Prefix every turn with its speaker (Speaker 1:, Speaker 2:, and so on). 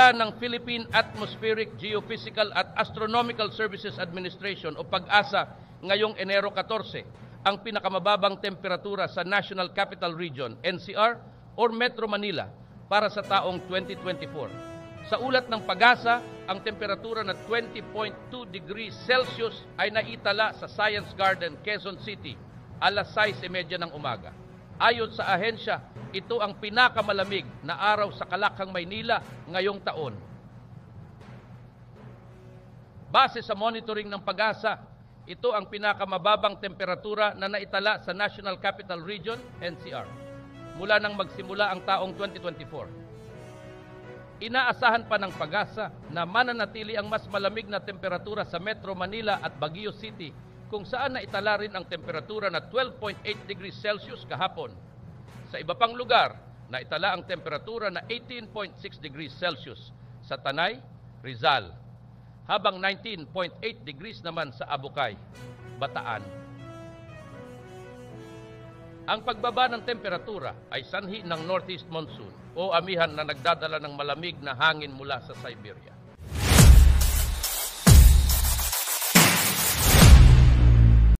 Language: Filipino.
Speaker 1: Itinakda ng Philippine Atmospheric, Geophysical at Astronomical Services Administration o PAGASA ngayong Enero 14 ang pinakamababang temperatura sa National Capital Region, NCR, or Metro Manila para sa taong 2024. Sa ulat ng PAGASA, ang temperatura na 20.2 degrees Celsius ay naitala sa Science Garden, Quezon City, alas 6:30 ng umaga. Ayon sa ahensya, ito ang pinakamalamig na araw sa Kalakhang, Maynila ngayong taon. Base sa monitoring ng PAGASA, ito ang pinakamababang temperatura na naitala sa National Capital Region, NCR, mula nang magsimula ang taong 2024. Inaasahan pa ng PAGASA na mananatili ang mas malamig na temperatura sa Metro Manila at Baguio City, kung saan naitala rin ang temperatura na 12.8 degrees Celsius kahapon. Sa iba pang lugar, naitala ang temperatura na 18.6 degrees Celsius sa Tanay, Rizal, habang 19.8 degrees naman sa Abukay, Bataan. Ang pagbaba ng temperatura ay sanhi ng northeast monsoon o amihan na nagdadala ng malamig na hangin mula sa Siberia.